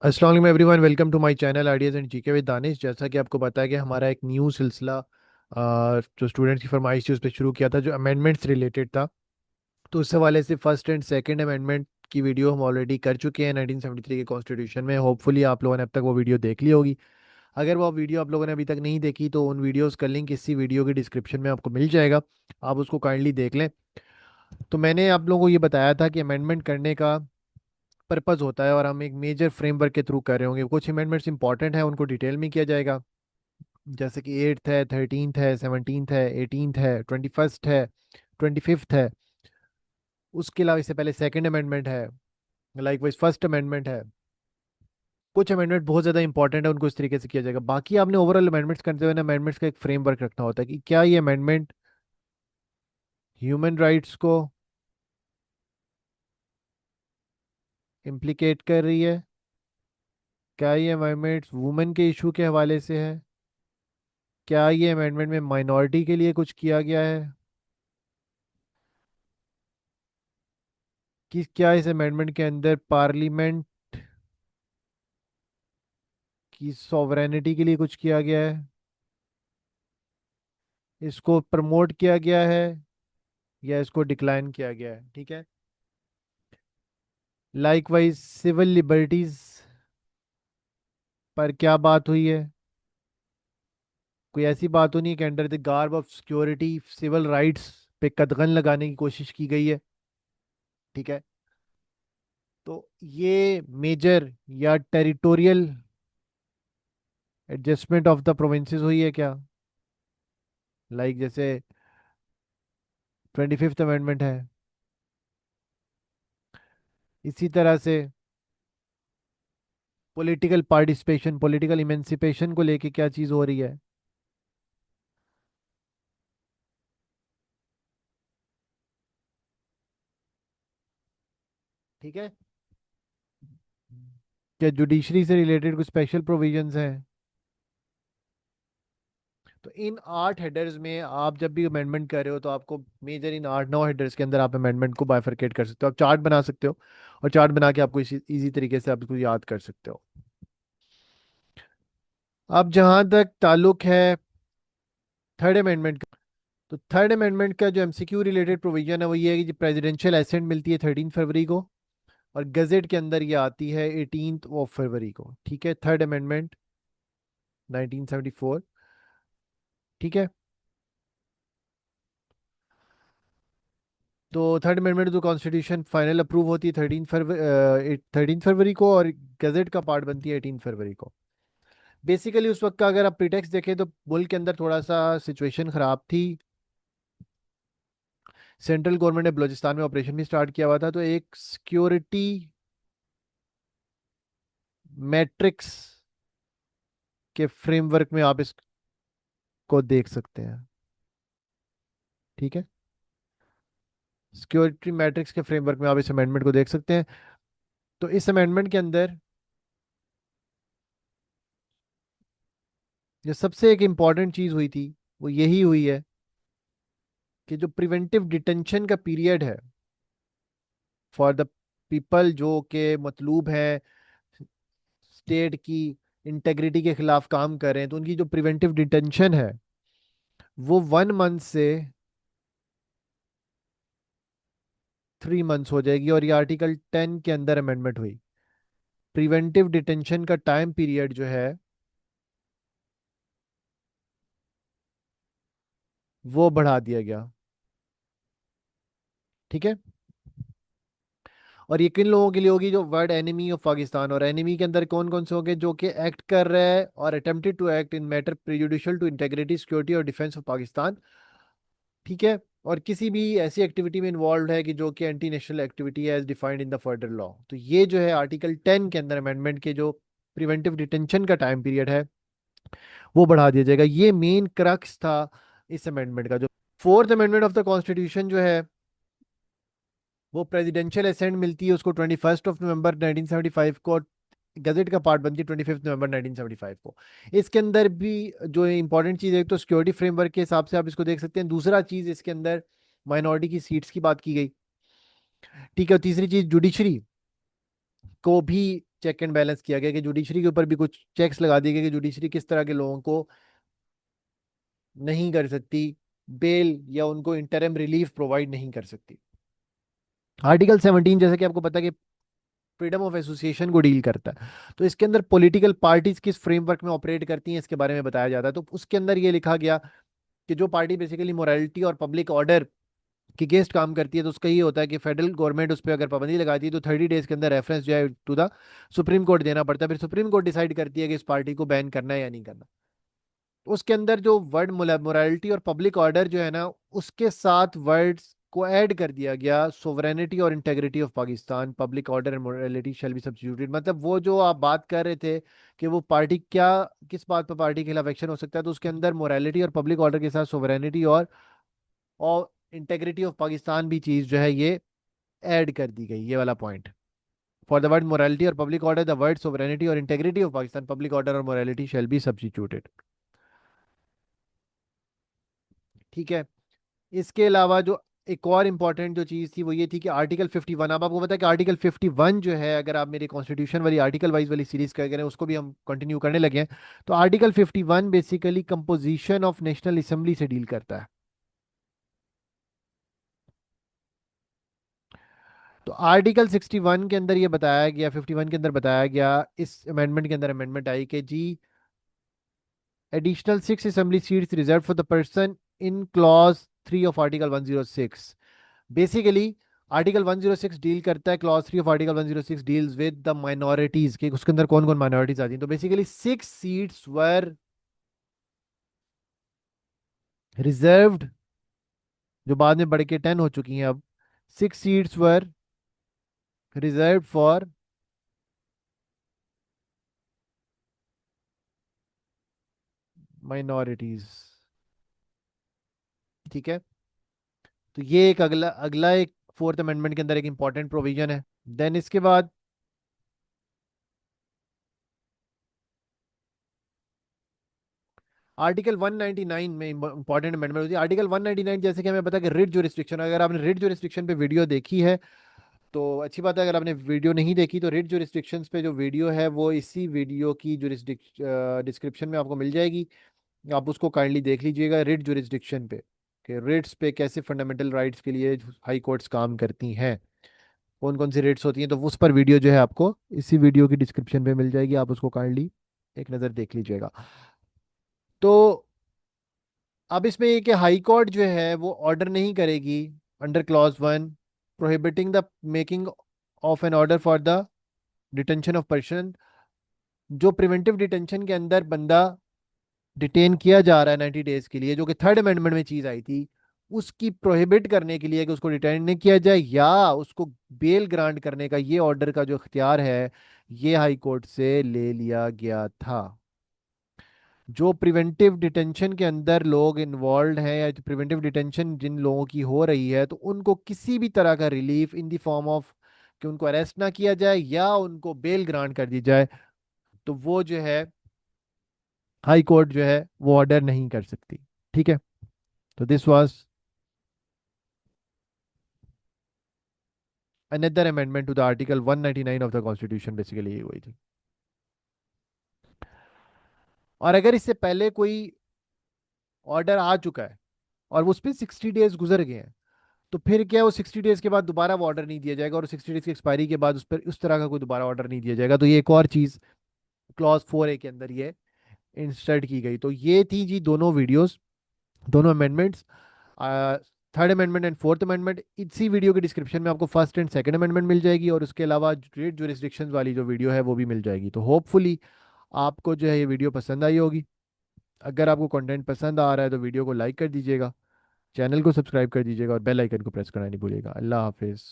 अस्सलाम वालेकुम everyone, welcome to my channel ideas and GK with Danish. जैसा कि आपको पता है कि हमारा एक न्यू सिलसिला जो स्टूडेंट्स की फरमाइश थी उस पर शुरू किया था, जो अमेंडमेंट्स रिलेटेड था। तो उस हवाले से फर्स्ट एंड सेकंड अमेंडमेंट की वीडियो हम ऑलरेडी कर चुके हैं 1973 के कॉन्स्टिट्यूशन में। होपफुली आप लोगों ने अब तक वो वीडियो देख ली होगी। अगर वो वीडियो आप लोगों ने अभी तक नहीं देखी तो उन वीडियोज़ का लिंक इसी वीडियो की डिस्क्रिप्शन में आपको मिल जाएगा, आप उसको काइंडली देख लें। तो मैंने आप लोगों को ये बताया था कि अमेंडमेंट करने का पर्पज़ होता है और हम एक मेजर फ्रेमवर्क के थ्रू कर रहे होंगे। कुछ अमेंडमेंट्स इंपॉर्टेंट हैं, उनको डिटेल में किया जाएगा, जैसे कि 8th है, 13th है, 17th है, 18th है, 21st है, 25th है। उसके अलावा इससे पहले सेकंड अमेंडमेंट है, लाइक वाइज फर्स्ट अमेंडमेंट है। कुछ अमेंडमेंट बहुत ज़्यादा इंपॉर्टेंट है, उनको इस तरीके से किया जाएगा। बाकी आपने ओवरऑल अमेंडमेंट्स करते हुए ना अमेंडमेंट्स का एक फ्रेमवर्क रखना होता है कि क्या ये अमेंडमेंट ह्यूमन राइट्स को इम्प्लीकेट कर रही है, क्या ये अमेंडमेंट्स वुमेन के इशू के हवाले से है, क्या ये अमेंडमेंट में माइनॉरिटी के लिए कुछ किया गया है, कि क्या इस अमेंडमेंट के अंदर पार्लियामेंट की सॉवरेनिटी के लिए कुछ किया गया है, इसको प्रमोट किया गया है या इसको डिक्लाइन किया गया है। ठीक है। लाइकवाइज सिविल लिबर्टीज पर क्या बात हुई है। कोई ऐसी बात तो नहीं है कि under the garb of security civil rights पे कदगन लगाने की कोशिश की गई है। ठीक है। तो ये मेजर या territorial adjustment of the provinces हुई है क्या, जैसे 25th अमेंडमेंट है। इसी तरह से पॉलिटिकल पार्टिसिपेशन, पॉलिटिकल इमेंसिपेशन को लेके क्या चीज़ हो रही है। ठीक है। क्या जुडिशरी से रिलेटेड कुछ स्पेशल प्रोविजंस हैं। तो इन 8 हेडर्स में आप जब भी अमेंडमेंट कर रहे हो तो आपको मेजर इन 8-9 हेडर्स के अंदर आप अमेंडमेंट को बाइफरकेट कर सकते हो। आप चार्ट बना सकते हो और चार्ट बना के आपको इसी इजी तरीके से आप इसको याद कर सकते हो। अब जहां तक ताल्लुक है थर्ड अमेंडमेंट का, तो थर्ड अमेंडमेंट का जो एमसीक्यू रिलेटेड प्रोविजन है वो ये है कि प्रेसिडेंशियल एसेंट मिलती है 13 फरवरी को, और गजट के अंदर ये आती है 18 फरवरी को। ठीक है, थर्ड अमेंडमेंट 1974। ठीक है। तो थर्ड अमेंडमेंट तो कॉन्स्टिट्यूशन फाइनल अप्रूव होती है 13 फरवरी को, और गजट का पार्ट बनती है 18 फरवरी को। बेसिकली उस वक्त का अगर आप प्रीटेक्स्ट देखें तो मुल्क के अंदर थोड़ा सा सिचुएशन खराब थी। सेंट्रल गवर्नमेंट ने बलूचिस्तान में ऑपरेशन भी स्टार्ट किया हुआ था, तो एक सिक्योरिटी मैट्रिक्स के फ्रेमवर्क में आप इसको देख सकते हैं। ठीक है। सिक्योरिटी मैट्रिक्स के फ्रेमवर्क में आप इस अमेंडमेंट को देख सकते हैं। तो इस अमेंडमेंट के अंदर जो सबसे एक इम्पॉर्टेंट चीज हुई थी वो यही हुई है कि जो प्रिवेंटिव डिटेंशन का पीरियड है फॉर द पीपल जो के मतलूब हैं स्टेट की इंटेग्रिटी के खिलाफ काम कर रहे हैं, तो उनकी जो प्रिवेंटिव डिटेंशन है वो 1 मंथ से 3 मंथ्स हो जाएगी। और ये आर्टिकल 10 के अंदर अमेंडमेंट हुई। प्रिवेंटिव डिटेंशन का टाइम पीरियड जो है वो बढ़ा दिया गया। ठीक है। और ये किन लोगों के लिए होगी, जो वर्ड एनिमी ऑफ पाकिस्तान, और एनिमी के अंदर कौन कौन से होंगे, जो कि एक्ट कर रहे हैं और attempted to act in matter prejudicial to integrity security और डिफेंस ऑफ पाकिस्तान। ठीक है। और किसी भी ऐसी एक्टिविटी में इन्वॉल्व है कि जो कि एंटी नेशनल एक्टिविटी है as defined in the further law. तो ये जो है आर्टिकल 10 के अंदर अमेंडमेंट के जो प्रिवेंटिव डिटेंशन का टाइम पीरियड है वो बढ़ा दिया जाएगा। ये मेन क्रक्स था इस अमेंडमेंट का। जो fourth amendment of the constitution जो है वो प्रेसिडेंशियल असेंट मिलती है उसको 21 नवंबर 1975 को, और गजट का पार्ट बनती है 25 नवंबर 1975 को। इसके अंदर भी जो इंपॉर्टेंट चीज़ है, एक तो सिक्योरिटी फ्रेमवर्क के हिसाब से आप इसको देख सकते हैं। दूसरा चीज़ इसके अंदर माइनॉरिटी की सीट्स की बात की गई। ठीक है। और तीसरी चीज़ जुडिशरी को भी चेक एंड बैलेंस किया गया कि जुडिशरी के ऊपर भी कुछ चेक्स लगा दिए गए कि जुडिशरी किस तरह के लोगों को नहीं कर सकती बेल, या उनको इंटरिम रिलीफ प्रोवाइड नहीं कर सकती। आर्टिकल 17 जैसे कि आपको पता है कि फ्रीडम ऑफ एसोसिएशन को डील करता है। तो इसके अंदर पॉलिटिकल पार्टीज किस फ्रेमवर्क में ऑपरेट करती हैं इसके बारे में बताया जाता है। तो उसके अंदर ये लिखा गया कि जो पार्टी बेसिकली मोरालिटी और पब्लिक ऑर्डर की अगेंस्ट काम करती है, तो उसका ये होता है कि फेडरल गवर्नमेंट उस पर अगर पाबंदी लगाती है तो 30 डेज के अंदर रेफरेंस जो है टू द सुप्रीम कोर्ट देना पड़ता है। फिर सुप्रीम कोर्ट डिसाइड करती है कि इस पार्टी को बैन करना है या नहीं करना। उसके अंदर जो वर्ड मोरालिटी और पब्लिक ऑर्डर जो है ना, उसके साथ वर्ड्स को ऐड कर दिया गया सोवरेनिटी और integrity of Pakistan, public order and morality shall be substituted. मतलब वो जो आप बात कर रहे थे कि वो पार्टी क्या, किस बात पर पार्टी के खिलाफ एक्शन हो सकता है, तो उसके अंदर मोरालिटी और पब्लिक ऑर्डर के साथ सोवरेनिटी और इंटेग्रिटी ऑफ पाकिस्तान भी चीज जो है ये ऐड कर दी गई, ये वाला point. For the word morality और public order the word sovereignty और integrity of Pakistan, public order और मोरालिटी शैल बी सब्स्टिट्यूटेड। ठीक है। इसके अलावा जो एक और इम्पॉर्टेंट जो चीज़ थी वो ये थी कि आर्टिकल 51, अब आपको पता है कि आर्टिकल 51 जो है, अगर आप मेरी कॉन्स्टिट्यूशन वाली आर्टिकल वाइज वाली सीरीज कर करें उसको भी हम कंटिन्यू करने लगे हैं, तो article 51 basically composition of national assembly से डील करता है। तो आर्टिकल 61 के अंदर ये बताया गया, 51 के अंदर बताया गया, इस अमेंडमेंट के अंदर अमेंडमेंट आई कि जी additional 6 assembly seats reserve for the person in clause 3 of article 106। Basically article 106 deal करता है, clause 3 of article 106 deals with the minorities के उसके अंदर कौन कौन माइनॉरिटीज आती हैं। तो बेसिकली 6 सीट्स वर रिजर्व्ड, जो बाद में बढ़ के 10 हो चुकी हैं अब। 6 seats were reserved for minorities. ठीक है। तो ये एक अगला अगला एक फोर्थ अमेंडमेंट के अंदर एक इंपॉर्टेंट प्रोविजन है। देन इसके बाद आर्टिकल 199 में इंपॉर्टेंट अमेंडमेंट होती है। आर्टिकल 199 जैसे कि हमें पता है कि रिट जोरिस्डिक्शन, अगर आपने रिट जोरिस्डिक्शन पे वीडियो देखी है तो अच्छी बात है, अगर आपने वीडियो नहीं देखी तो रिट जोरिस्डिक्शंस पे जो वीडियो है वो इसी वीडियो की डिस्क्रिप्शन में आपको मिल जाएगी। आप उसको काइंडली देख लीजिएगा, रिट जोरिस्डिक्शन पे कि रिट्स पे कैसे फंडामेंटल राइट्स के लिए हाई कोर्ट्स काम करती हैं, कौन कौन सी रेट्स होती हैं। तो उस पर वीडियो जो है आपको इसी वीडियो की डिस्क्रिप्शन पे मिल जाएगी, आप उसको काइंडली एक नज़र देख लीजिएगा। तो अब इसमें ये कि हाई कोर्ट जो है वो ऑर्डर नहीं करेगी under clause 1 prohibiting the making of an order for the detention of person. जो प्रिवेंटिव डिटेंशन के अंदर बंदा डिटेन किया जा रहा है 90 डेज के लिए, जो कि थर्ड अमेंडमेंट में चीज आई थी, उसकी प्रोहिबिट करने के लिए कि उसको डिटेन नहीं किया जाए या उसको बेल ग्रांट करने का ये ऑर्डर का जो इख्तियार है, ये हाई कोर्ट से ले लिया गया था। जो प्रिवेंटिव डिटेंशन के अंदर लोग इन्वॉल्व हैं या प्रिवेंटिव डिटेंशन जिन लोगों की हो रही है, तो उनको किसी भी तरह का relief in the form of कि उनको अरेस्ट ना किया जाए या उनको बेल ग्रांट कर दी जाए, तो वो जो है हाई कोर्ट जो है वो ऑर्डर नहीं कर सकती। ठीक है। तो this was another amendment to the article 199 of the constitution, basically ये हुई थी। और अगर इससे पहले कोई ऑर्डर आ चुका है और उस पर 60 डेज गुजर गए हैं, तो फिर क्या है, वो 60 डेज के बाद दोबारा वो ऑर्डर नहीं दिया जाएगा और 60 डेज की एक्सपायरी के बाद उस पर उस तरह का कोई दोबारा ऑर्डर नहीं दिया जाएगा। तो ये एक और चीज़ क्लॉज 4A के अंदर ये इंसर्ट की गई। तो ये थी जी दोनों वीडियोस, दोनों amendments, third amendment and fourth amendment. इसी वीडियो के डिस्क्रिप्शन में आपको फर्स्ट एंड सेकंड अमेंडमेंट मिल जाएगी और उसके अलावा स्टेट जुरिस्डिक्शंस वाली जो वीडियो है वो भी मिल जाएगी। तो होपफुली आपको जो है ये वीडियो पसंद आई होगी। अगर आपको कंटेंट पसंद आ रहा है तो वीडियो को लाइक कर दीजिएगा, चैनल को सब्सक्राइब कर दीजिएगा और बेल आइकन को प्रेस करना नहीं भूलिएगा। अल्लाह हाफिज़।